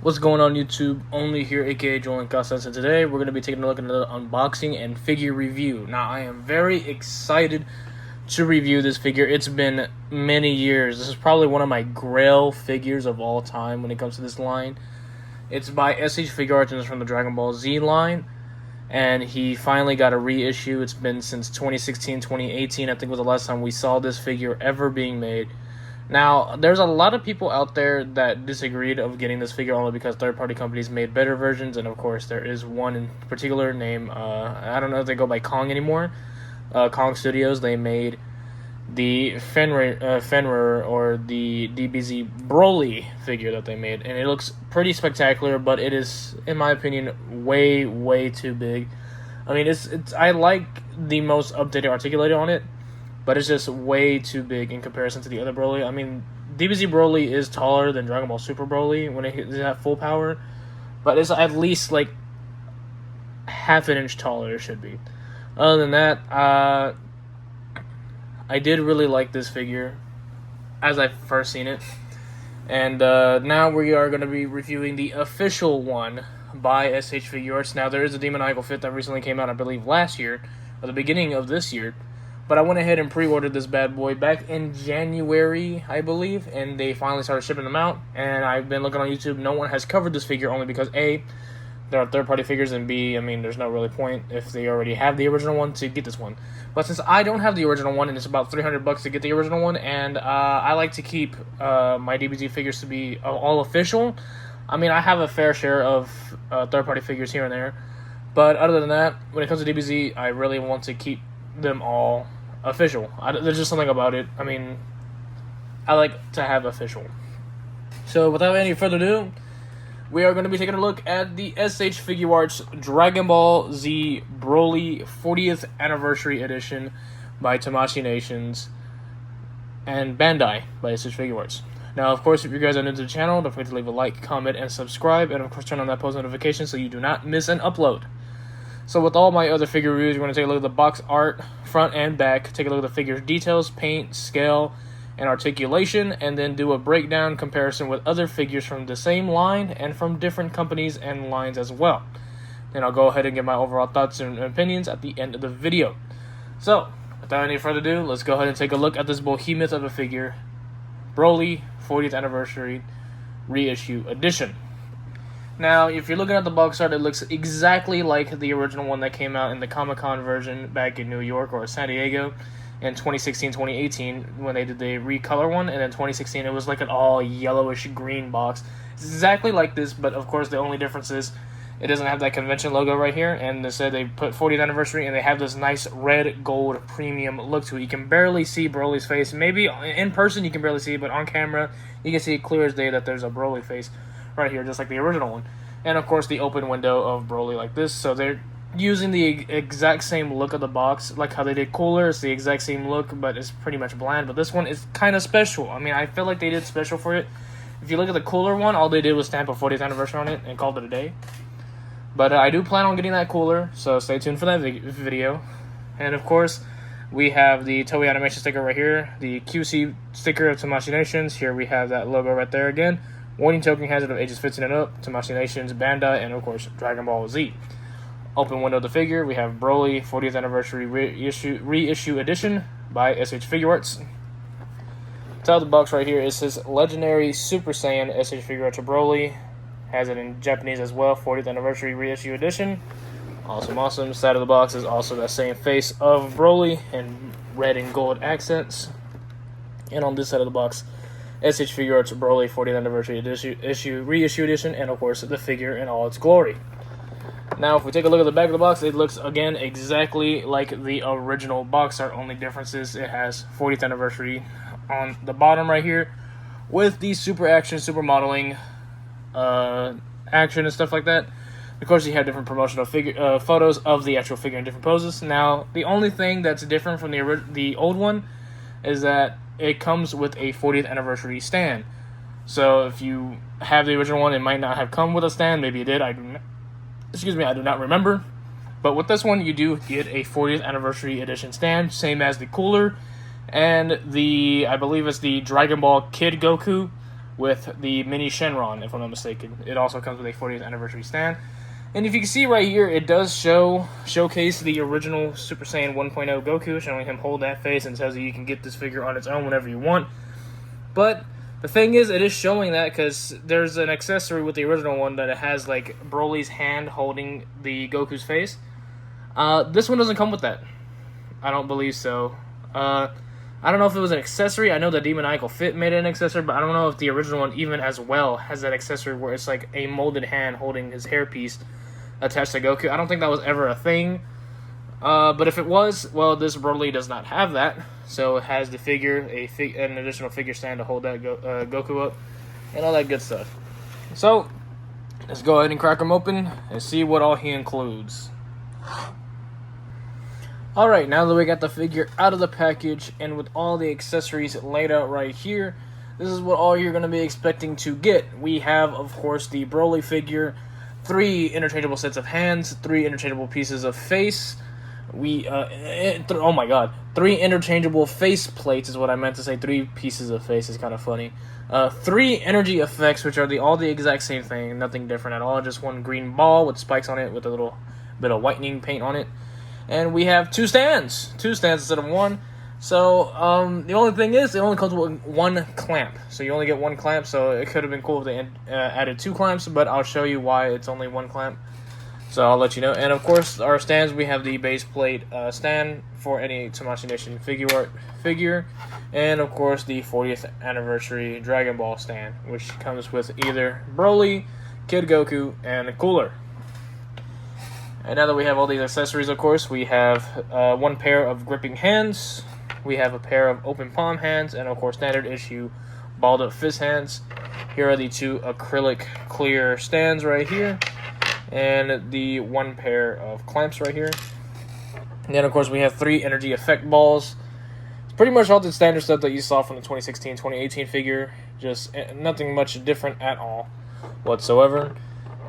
What's going on YouTube? Only here, aka Joel and Cossens, and today we're going to be taking a look at another unboxing and figure review. Now, I am very excited to review this figure. It's been many years. This is probably one of my grail figures of all time when it comes to this line. It's by Figuarts and it's from the Dragon Ball Z line. And he finally got a reissue. It's been since 2016, 2018, I think was the last time we saw this figure ever being made. Now, there's a lot of people out there that disagreed of getting this figure only because third-party companies made better versions, and of course there is one in particular named, I don't know if they go by Kong anymore, Kong Studios. They made the Fenrir or the DBZ BROLY figure that they made, and it looks pretty spectacular, but it is, in my opinion, way too big. I mean, I like the most updated Articulated on it, but it's just way too big in comparison to the other Broly. I mean, DBZ Broly is taller than Dragon Ball Super Broly when it is at full power, but it's at least like half an inch taller. It should be. Other than that, I did really like this figure as I first seen it, and now we are going to be reviewing the official one by SH Figuarts. Now, there is a demoniacal fit that recently came out, I believe, last year or the beginning of this year. But I went ahead and pre-ordered this bad boy back in January, I believe, and they finally started shipping them out. And I've been looking on YouTube. No one has covered this figure only because A, there are third-party figures, and B, I mean, there's no really point if they already have the original one to get this one. But since I don't have the original one, and it's about $300 to get the original one, and I like to keep my DBZ figures to be all official. I mean, I have a fair share of third-party figures here and there. But other than that, when it comes to DBZ, I really want to keep them all official. There's just something about it. I mean, I like to have official. So without any further ado, we are going to be taking a look at the SH Figuarts Dragon Ball Z BROLY 40th Anniversary Edition by Tamashii Nations and Bandai by SH Figuarts. Now, of course, if you guys are new to the channel, don't forget to leave a like, comment, and subscribe, and of course turn on that post notification so you do not miss an upload. So with all my other figure reviews, we're going to take a look at the box art, front and back, take a look at the figure's details, paint, scale, and articulation, and then do a breakdown comparison with other figures from the same line and from different companies and lines as well. Then I'll go ahead and give my overall thoughts and opinions at the end of the video. So, without any further ado, let's go ahead and take a look at this behemoth of a figure, BROLY 40th Anniversary Reissue Edition. Now, if you're looking at the box art, it looks exactly like the original one that came out in the Comic-Con version back in New York or San Diego in 2016-2018 when they did the recolor one, and then 2016 it was like an all yellowish green box. It's exactly like this, but of course the only difference is it doesn't have that convention logo right here, and instead they put 40th anniversary and they have this nice red gold premium look to it. You can barely see Broly's face. Maybe in person you can barely see it, but on camera you can see it clear as day that there's a Broly face right here, just like the original one. And of course the open window of Broly like this, so they're using the exact same look of the box, like how they did Cooler. It's the exact same look, but it's pretty much bland. But this one is kind of special. I mean, I feel like they did special for it. If you look at the Cooler one, all they did was stamp a 40th anniversary on it and called it a day. But I do plan on getting that Cooler, so stay tuned for that video. And of course, we have the Toei Animation sticker right here, the QC sticker of Tamashii Nations. Here we have that logo right there again. Warning token hazard of ages 15 and up, Tamashii Nations, Bandai, and of course Dragon Ball Z. Open window of the figure, we have BROLY 40th Anniversary Reissue Edition by SH Figuarts. Top of the box right here, it says Legendary Super Saiyan SH Figuarts BROLY. Has it in Japanese as well, 40th Anniversary Reissue Edition. Awesome. Side of the box is also that same face of Broly in red and gold accents. And on this side of the box, SH Figuarts BROLY 40th Anniversary Reissue Edition, and of course the figure in all its glory. Now, if we take a look at the back of the box, it looks again exactly like the original box art. Only difference is it has 40th anniversary on the bottom right here, with the super action, super modeling, action and stuff like that. Of course, you have different promotional photos of the actual figure in different poses. Now, the only thing that's different from the old one is that it comes with a 40th anniversary stand. So if you have the original one, it might not have come with a stand. Maybe it did. I do not remember. But with this one, you do get a 40th anniversary edition stand, same as the Cooler and the, I believe it's the Dragon Ball Kid Goku with the mini Shenron, if I'm not mistaken. It also comes with a 40th anniversary stand. And if you can see right here, it does showcase the original Super Saiyan 1.0 Goku, showing him hold that face, and tells you can get this figure on its own whenever you want. But the thing is, it is showing that because there's an accessory with the original one that it has like Broly's hand holding the Goku's face. This one doesn't come with that. I don't believe so. I don't know if it was an accessory. I know the Demoniacal Fit made it an accessory, but I don't know if the original one even as well has that accessory where it's like a molded hand holding his hairpiece attached to Goku. I don't think that was ever a thing. But if it was, well, this Broly does not have that. So it has the figure, an additional figure stand to hold that Goku up, and all that good stuff. So let's go ahead and crack him open and see what all he includes. Alright, now that we got the figure out of the package and with all the accessories laid out right here, this is what all you're going to be expecting to get. We have, of course, the Broly figure, 3 interchangeable sets of hands, 3 interchangeable pieces of face. Oh my god, 3 interchangeable face plates is what I meant to say. 3 pieces of face is kind of funny. 3 energy effects, which are all the exact same thing, nothing different at all. Just one green ball with spikes on it with a little bit of whitening paint on it. And we have 2 stands instead of 1. So the only thing is, it only comes with 1 clamp. So you only get 1 clamp. So it could have been cool if they added 2 clamps, but I'll show you why it's only 1 clamp. So I'll let you know. And of course, our stands, we have the base plate stand for any Tamashii Nation Figuart figure, and of course the 40th anniversary Dragon Ball stand, which comes with either Broly, Kid Goku, and a cooler. And now that we have all these accessories, of course, we have 1 pair of gripping hands, we have a pair of open palm hands, and of course standard issue balled up fist hands. Here are the 2 acrylic clear stands right here, and the 1 pair of clamps right here. And then of course we have 3 energy effect balls. It's pretty much all the standard stuff that you saw from the 2016-2018 figure, just nothing much different at all whatsoever.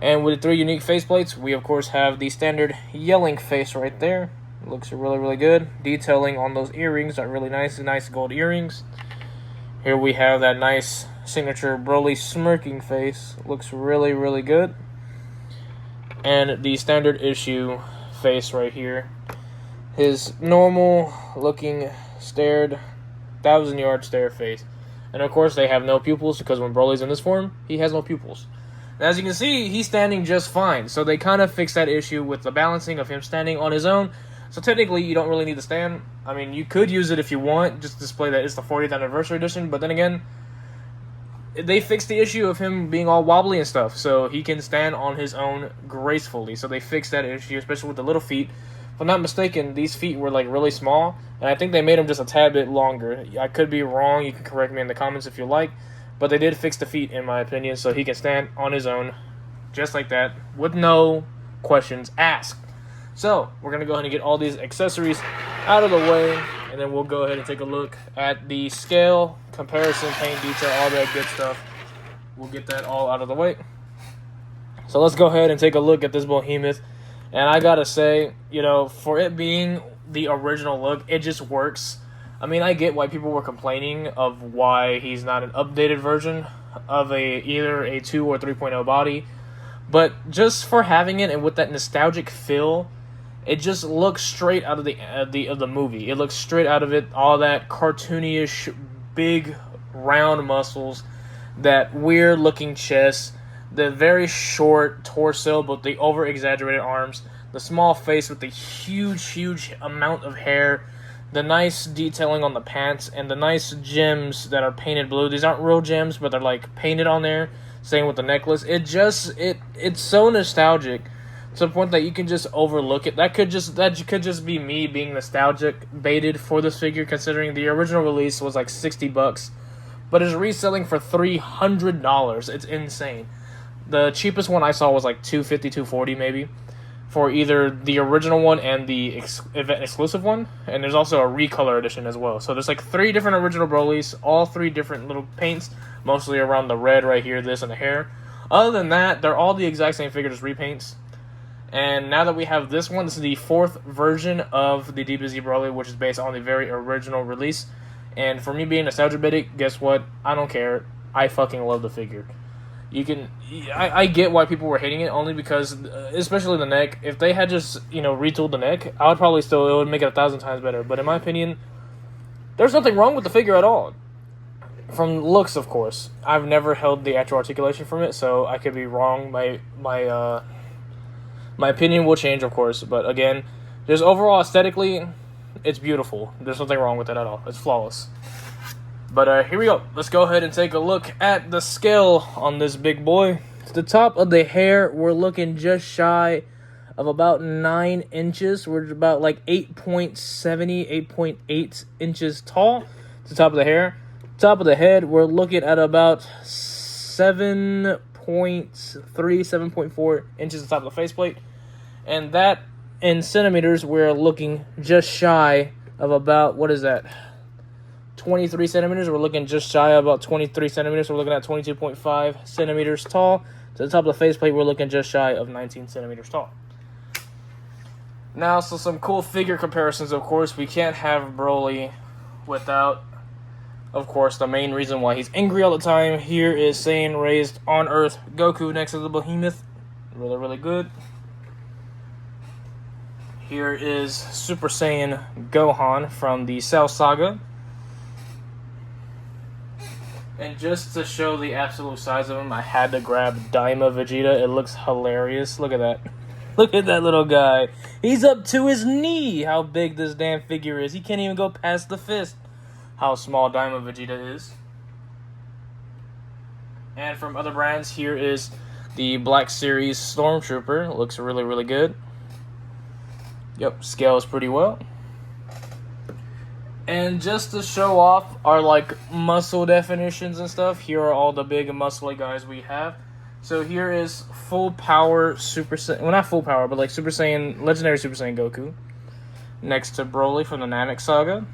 And with the 3 unique faceplates, we of course have the standard yelling face right there. It looks really, really good. Detailing on those earrings are really nice gold earrings. Here we have that nice signature Broly smirking face. Looks really, really good. And the standard issue face right here. His normal looking stared 1,000-yard stare face. And of course they have no pupils because when Broly's in this form, he has no pupils. And as you can see, he's standing just fine. So they kind of fixed that issue with the balancing of him standing on his own. So technically, you don't really need to stand. I mean, you could use it if you want, just to display that it's the 40th anniversary edition. But then again, they fixed the issue of him being all wobbly and stuff. So he can stand on his own gracefully. So they fixed that issue, especially with the little feet. If I'm not mistaken, these feet were like really small. And I think they made them just a tad bit longer. I could be wrong. You can correct me in the comments if you like. But they did fix the feet, in my opinion, so he can stand on his own, just like that, with no questions asked. So, we're going to go ahead and get all these accessories out of the way, and then we'll go ahead and take a look at the scale, comparison, paint detail, all that good stuff. We'll get that all out of the way. So let's go ahead and take a look at this behemoth. And I gotta say, you know, for it being the original look, it just works. I mean, I get why people were complaining of why he's not an updated version of either a 2 or 3.0 body, but just for having it and with that nostalgic feel, it just looks straight out of the movie. It looks straight out of it, all that cartoony-ish, big, round muscles, that weird-looking chest, the very short torso, but the over-exaggerated arms, the small face with the huge amount of hair, the nice detailing on the pants, and the nice gems that are painted blue. These aren't real gems, but they're like painted on there. Same with the necklace. It's so nostalgic to the point that you can just overlook it. That could just be me being nostalgic baited for this figure, considering the original release was like $60, but it's reselling for $300. It's insane. The cheapest one I saw was like $250, $240 maybe, for either the original one and the event exclusive one, and there's also a recolor edition as well. So there's like 3 different original Brolys, all 3 different little paints, mostly around the red right here, this, and the hair. Other than that, they're all the exact same figure, just repaints. And now that we have this one, this is the 4th version of the DBZ Broly, which is based on the very original release. And for me being nostalgia baited, guess what? I don't care. I fucking love the figure. I get why people were hating it, only because, especially the neck, if they had just, retooled the neck, I would probably it would make it 1,000 times better. But in my opinion, there's nothing wrong with the figure at all. From looks, of course. I've never held the actual articulation from it, so I could be wrong. My opinion will change, of course. But again, just overall aesthetically, it's beautiful. There's nothing wrong with it at all. It's flawless. But here we go. Let's go ahead and take a look at the scale on this big boy. The top of the hair, we're looking just shy of about 9 inches. We're about like 8.70, 8.8 inches tall. The top of the hair. Top of the head, we're looking at about 7.3, 7.4 inches on top of the faceplate. And that, in centimeters, we're looking just shy of about, what is that? 23 centimeters. We're looking just shy of about 23 centimeters. We're looking at 22.5 centimeters tall. To the top of the faceplate, we're looking just shy of 19 centimeters tall. Now, so some cool figure comparisons, of course. We can't have BROLY without, of course, the main reason why he's angry all the time. Here is Saiyan raised on Earth Goku next to the behemoth. Really, really good. Here is Super Saiyan Gohan from the Cell Saga. And just to show the absolute size of him, I had to grab Daima Vegeta. It looks hilarious. Look at that. Look at that little guy. He's up to his knee. How big this damn figure is. He can't even go past the fist. How small Daima Vegeta is. And from other brands, here is the Black Series Stormtrooper. Looks really, really good. Yep, scales pretty well. And just to show off our muscle definitions and stuff, here are all the big muscly guys we have. So here is full power Super Saiyan, well, not full power, but Super Saiyan, legendary Super Saiyan Goku. Next to BROLY from the Namek Saga.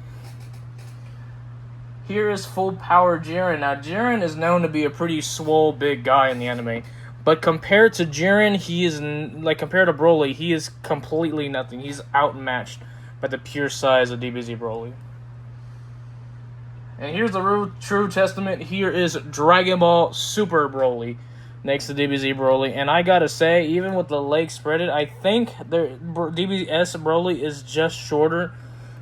Here is full power Jiren. Now Jiren is known to be a pretty swole big guy in the anime, but compared to Jiren, he is compared to BROLY, he is completely nothing. He's outmatched by the pure size of DBZ BROLY. And here's the real true testament. Here is Dragon Ball Super BROLY next to DBZ BROLY. And I gotta say, even with the legs spreaded, I think DBS BROLY is just shorter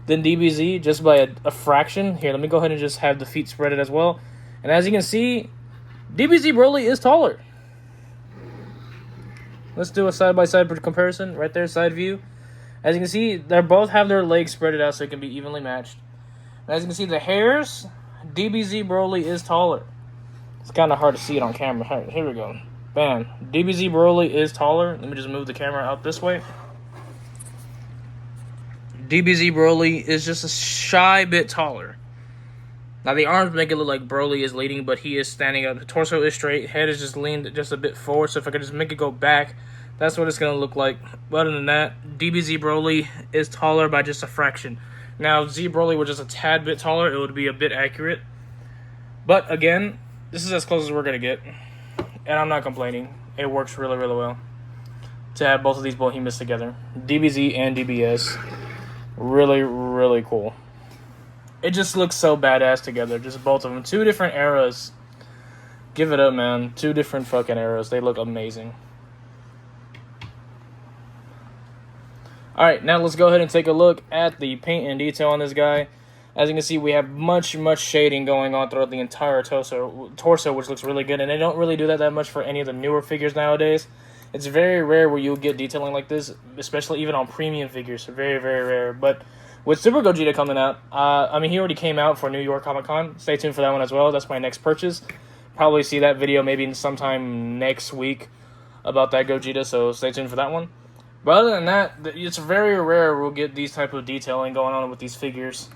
than DBZ, just by a fraction. Here, let me go ahead and just have the feet spreaded as well. And as you can see, DBZ BROLY is taller. Let's do a side-by-side comparison. Right there, side view. As you can see, they both have their legs spreaded out so it can be evenly matched. As you can see, the hairs, DBZ BROLY is taller. It's kind of hard to see it on camera. Here we go. Bam. DBZ BROLY is taller. Let me just move the camera out this way. DBZ BROLY is just a shy bit taller. Now, the arms make it look like BROLY is leading, but he is standing up. The torso is straight. Head is just leaned just a bit forward. So if I could just make it go back, that's what it's going to look like. But other than that, DBZ BROLY is taller by just a fraction. Now, if Z BROLY were just a tad bit taller, it would be a bit accurate. But, again, this is as close as we're going to get. And I'm not complaining. It works really, really well to have both of these behemoths together. DBZ and DBS. Really, really cool. It just looks so badass together. Just both of them. 2 different eras. Give it up, man. 2 different fucking eras. They look amazing. Alright, now let's go ahead and take a look at the paint and detail on this guy. As you can see, we have much shading going on throughout the entire torso, which looks really good. And they don't really do that much for any of the newer figures nowadays. It's very rare where you'll get detailing like this, especially even on premium figures. Very, very rare. But with Super Gogeta coming out, he already came out for New York Comic Con. Stay tuned for that one as well. That's my next purchase. Probably see that video maybe sometime next week about that Gogeta, so stay tuned for that one. But other than that, it's very rare we'll get these type of detailing going on with these figures.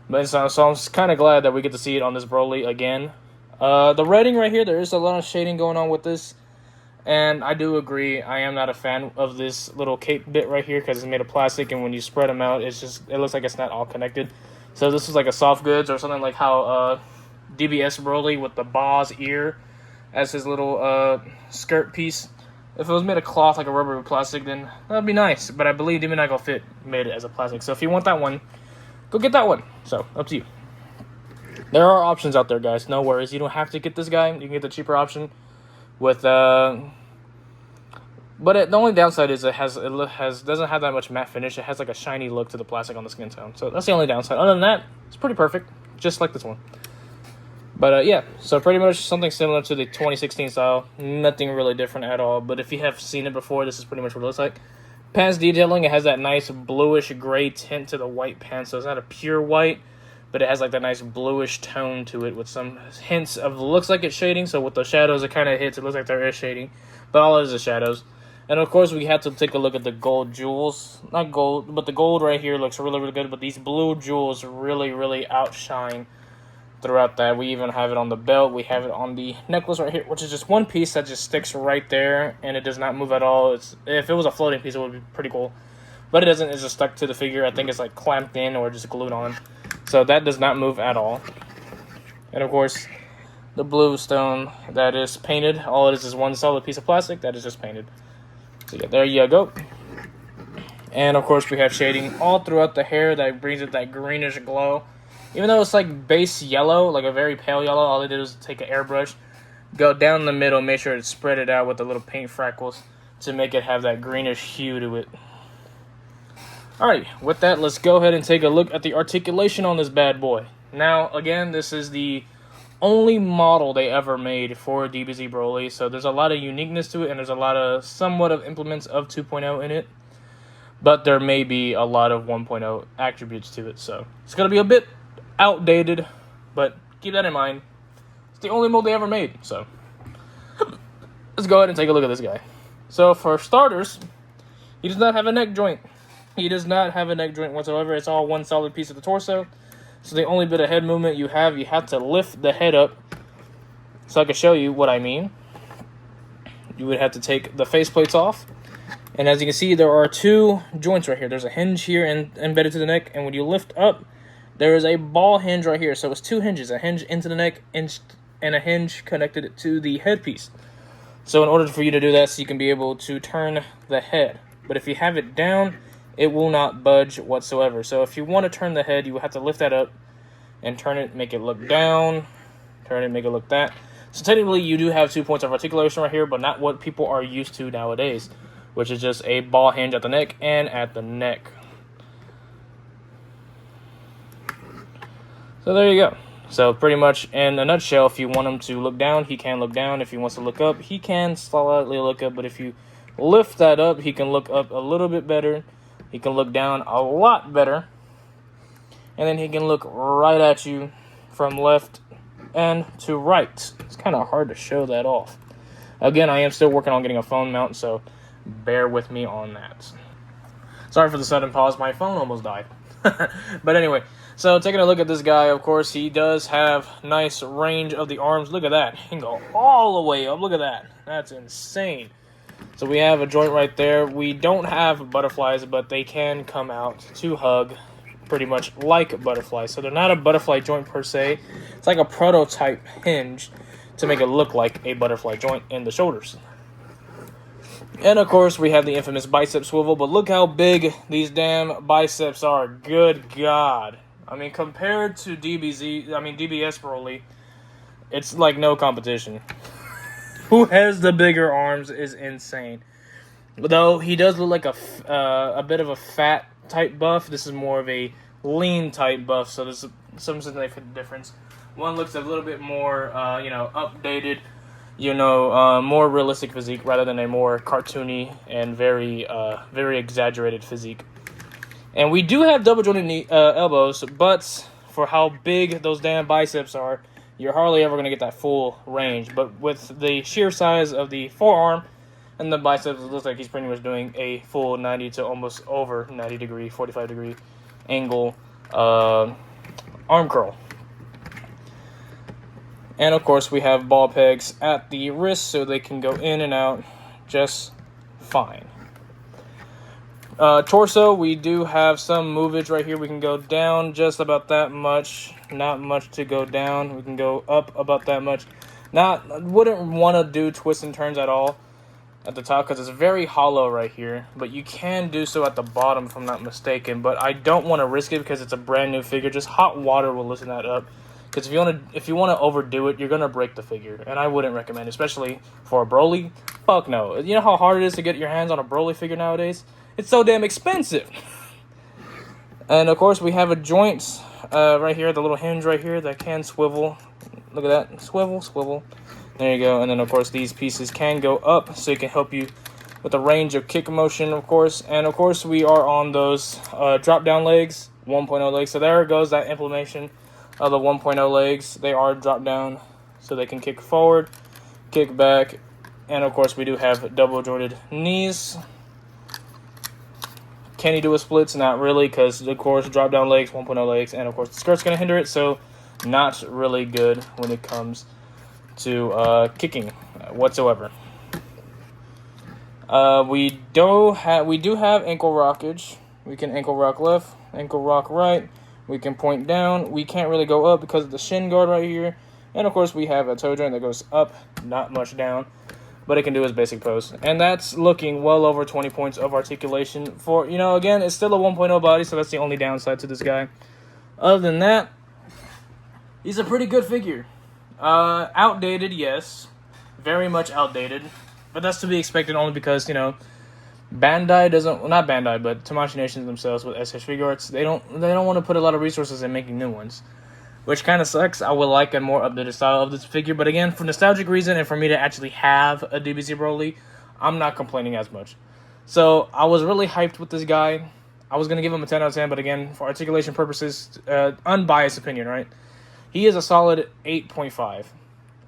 But so I'm kind of glad that we get to see it on this BROLY again. The writing right here, there is a lot of shading going on with this. And I do agree, I am not a fan of this little cape bit right here because it's made of plastic, and when you spread them out, it looks like it's not all connected. So this is like a soft goods or something like how DBS BROLY with the Boz ear as his little skirt piece. If it was made of cloth, like a rubber or plastic, then that would be nice. But I believe Demon Eagle Fit made it as a plastic. So if you want that one, go get that one. So, up to you. There are options out there, guys. No worries. You don't have to get this guy. You can get the cheaper option with but the only downside is it doesn't have that much matte finish. It has like a shiny look to the plastic on the skin tone. So that's the only downside. Other than that, it's pretty perfect, just like this one. But yeah, so pretty much something similar to the 2016 style. Nothing really different at all. But if you have seen it before, this is pretty much what it looks like. Pants detailing, it has that nice bluish gray tint to the white pants. So it's not a pure white, but it has like that nice bluish tone to it with some hints of looks like it's shading. So with the shadows, it kind of hits. It looks like there is shading, but all it is shadows. And of course, we have to take a look at the gold jewels. Not gold, but the gold right here looks really, really good. But these blue jewels really, really outshine throughout that. We even have it on the belt. We have it on the necklace right here, which is just one piece that just sticks right there, and it does not move at all. If it was a floating piece, it would be pretty cool. But it doesn't. It's just stuck to the figure. I think it's like clamped in or just glued on. So that does not move at all. And of course, the blue stone that is painted. All it is one solid piece of plastic that is just painted. So yeah, there you go. And of course, we have shading all throughout the hair that brings it that greenish glow. Even though it's like base yellow, like a very pale yellow, all I did was take an airbrush, go down the middle, make sure to spread it out with the little paint freckles to make it have that greenish hue to it. Alright, with that, let's go ahead and take a look at the articulation on this bad boy. Now, again, this is the only model they ever made for DBZ BROLY, so there's a lot of uniqueness to it, and there's a lot of somewhat of implements of 2.0 in it, but there may be a lot of 1.0 attributes to it, so it's going to be a bit outdated, but keep that in mind. It's the only mold they ever made, so let's go ahead and take a look at this guy. So for starters, he does not have a neck joint. He does not have a neck joint whatsoever. It's all one solid piece of the torso. So the only bit of head movement you have to lift the head up. So I can show you what I mean. You would have to take the faceplates off. And as you can see, there are two joints right here. There's a hinge here and embedded to the neck. And when you lift up, there is a ball hinge right here. So it's two hinges, a hinge into the neck and a hinge connected to the headpiece. So in order for you to do that, so you can be able to turn the head. But if you have it down, it will not budge whatsoever. So if you want to turn the head, you will have to lift that up and turn it, make it look down, turn it, make it look that. So technically, you do have 2 points of articulation right here, but not what people are used to nowadays, which is just a ball hinge at the neck and at the neck. So there you go. So pretty much in a nutshell, if you want him to look down, he can look down. If he wants to look up, he can slightly look up. But if you lift that up, he can look up a little bit better. He can look down a lot better. And then he can look right at you from left and to right. It's kind of hard to show that off. Again, I am still working on getting a phone mount, so bear with me on that. Sorry for the sudden pause. My phone almost died. But anyway, so taking a look at this guy, of course, he does have nice range of the arms. Look at that. He can go all the way up. Look at that. That's insane. So we have a joint right there. We don't have butterflies, but they can come out to hug pretty much like butterflies. So they're not a butterfly joint per se. It's like a prototype hinge to make it look like a butterfly joint in the shoulders. And of course, we have the infamous bicep swivel, but look how big these damn biceps are. Good God. I mean, compared to DBS BROLY, it's like no competition. Who has the bigger arms is insane. Though he does look like a bit of a fat type buff. This is more of a lean type buff, so there's some significant difference. One looks a little bit more, updated, more realistic physique rather than a more cartoony and very exaggerated physique. And we do have double jointed elbows, but for how big those damn biceps are, you're hardly ever going to get that full range. But with the sheer size of the forearm and the biceps, it looks like he's pretty much doing a full 90 to almost over 90 degree, 45 degree angle arm curl. And of course, we have ball pegs at the wrist so they can go in and out just fine. Torso, we do have some movage right here. We can go down just about that much. Not much to go down. We can go up about that much. Wouldn't want to do twists and turns at all at the top because it's very hollow right here. But you can do so at the bottom if I'm not mistaken. But I don't want to risk it because it's a brand new figure. Just hot water will loosen that up. Because if you want to overdo it, you're gonna break the figure, and I wouldn't recommend, especially for a BROLY. Fuck no. You know how hard it is to get your hands on a BROLY figure nowadays? It's so damn expensive. And of course, we have a joint right here, the little hinge right here that can swivel. Look at that, swivel, swivel. There you go. And then of course, these pieces can go up, so it can help you with the range of kick motion, of course. And of course, we are on those drop down legs, 1.0 legs. So there goes that implementation of the 1.0 legs. They are drop down, so they can kick forward, kick back, and of course, we do have double jointed knees. Can he do a splits? Not really, because of course, drop down legs, 1.0 legs, and of course, the skirt's gonna hinder it. So not really good when it comes to kicking whatsoever. We do have ankle rockage. We can ankle rock left, ankle rock right. We can point down. We can't really go up because of the shin guard right here. And of course, we have a toe joint that goes up, not much down, but it can do his basic pose. And that's looking well over 20 points of articulation for, you know, again, it's still a 1.0 body, so that's the only downside to this guy. Other than that, he's a pretty good figure. Outdated, yes. Very much outdated. But that's to be expected only because, you know, Bandai doesn't, well, not Bandai, but Tamashii Nations themselves with SH Figuarts, they don't want to put a lot of resources in making new ones, which kind of sucks. I would like a more updated style of this figure, but again, for nostalgic reason and for me to actually have a DBZ BROLY, I'm not complaining as much. So I was really hyped with this guy. I was gonna give him a 10 out of 10, but again, for articulation purposes, unbiased opinion, right? He is a solid 8.5,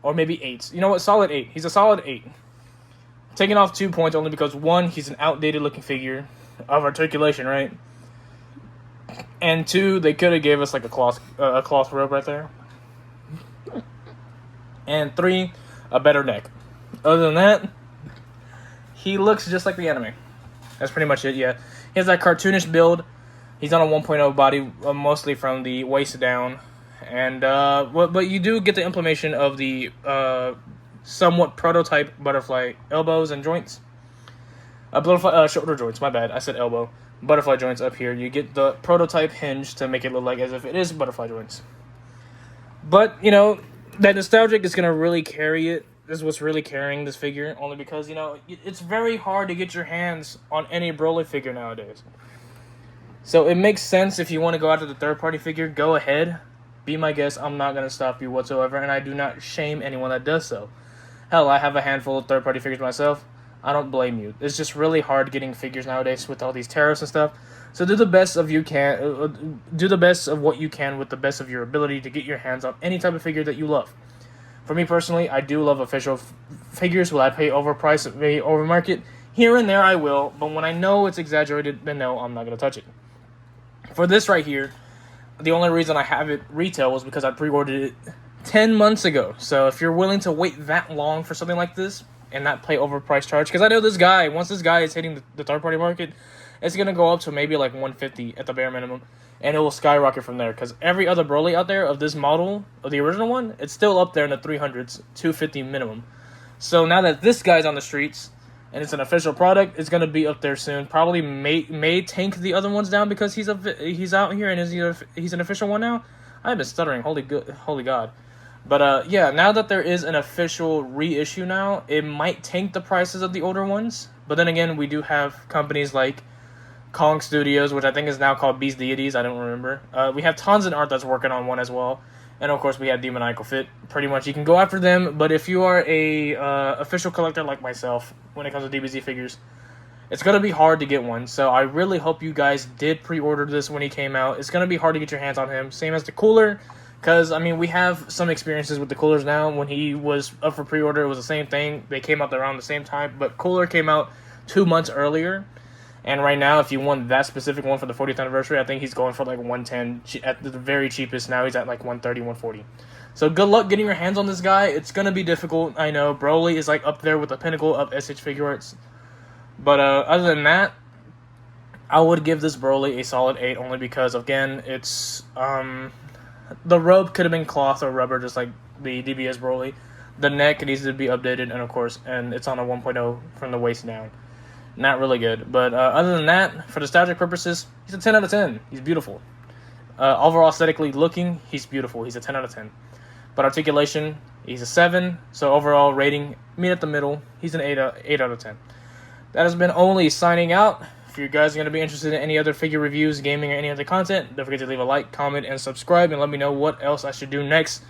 or maybe 8. You know what? Solid 8. He's a solid 8. Taking off 2 points only because, one, he's an outdated looking figure of articulation, right? And 2, they could have gave us like a cloth robe right there. And 3, a better neck. Other than that, he looks just like the anime. That's pretty much it, yeah. He has that cartoonish build. He's on a 1.0 body, mostly from the waist down. And, but you do get the implementation of the, somewhat prototype butterfly elbows and joints. Butterfly shoulder joints, my bad. I said elbow. Butterfly joints up here. You get the prototype hinge to make it look like as if it is butterfly joints. But, you know, that nostalgic is going to really carry it. This is what's really carrying this figure. Only because, you know, it's very hard to get your hands on any BROLY figure nowadays. So it makes sense if you want to go after the third-party figure, go ahead. Be my guest. I'm not going to stop you whatsoever. And I do not shame anyone that does so. Hell, I have a handful of third-party figures myself. I don't blame you. It's just really hard getting figures nowadays with all these tariffs and stuff. So do the best of do the best of what you can with the best of your ability to get your hands on any type of figure that you love. For me personally, I do love official figures. Will I pay overpriced, pay over market? Here and there I will, but when I know it's exaggerated, then no, I'm not going to touch it. For this right here, the only reason I have it retail was because I pre-ordered it 10 months ago. So if you're willing to wait that long for something like this and not pay overpriced charge, because I know this guy, once this guy is hitting the third-party market, it's going to go up to maybe like 150 at the bare minimum, and it will skyrocket from there, because every other BROLY out there of this model, of the original one, it's still up there in the 300s, 250 minimum. So now that this guy's on the streets, and it's an official product, it's going to be up there soon. Probably may tank the other ones down because he's out here and he's an official one now. I've been stuttering, holy God. But yeah, now that there is an official reissue now, it might tank the prices of the older ones. But then again, we do have companies like Kong Studios, which I think is now called Beast Deities, I don't remember. We have Tons and Art that's working on one as well. And of course, we have Demoniacal Fit. Pretty much, you can go after them. But if you are a official collector like myself, when it comes to DBZ figures, it's going to be hard to get one. So I really hope you guys did pre-order this when he came out. It's going to be hard to get your hands on him. Same as the Cooler. Because, I mean, we have some experiences with the Coolers now. When he was up for pre-order, it was the same thing. They came out around the same time. But Cooler came out 2 months earlier. And right now, if you want that specific one for the 40th anniversary, I think he's going for like 110 at the very cheapest. Now he's at like 130, 140. So good luck getting your hands on this guy. It's going to be difficult. I know BROLY is like up there with the pinnacle of SH Figuarts. But other than that, I would give this BROLY a solid 8 only because, again, it's the robe could have been cloth or rubber just like the DBS BROLY. The neck needs to be updated, and of course, and it's on a 1.0 from the waist down. Not really good. But other than that, for nostalgic purposes, he's a 10 out of 10. He's beautiful. Overall aesthetically looking, he's beautiful. He's a 10 out of 10. But articulation, he's a 7. So overall rating, meet at the middle. He's an 8 out of 10. That has been Only signing out. If you guys are going to be interested in any other figure reviews, gaming, or any other content, don't forget to leave a like, comment, and subscribe, and let me know what else I should do next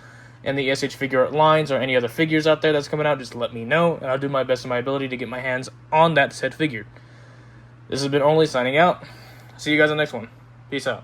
in the SH Figuart lines or any other figures out there that's coming out. Just let me know, and I'll do my best in my ability to get my hands on that said figure. This has been Only signing out. See you guys in the next one. Peace out.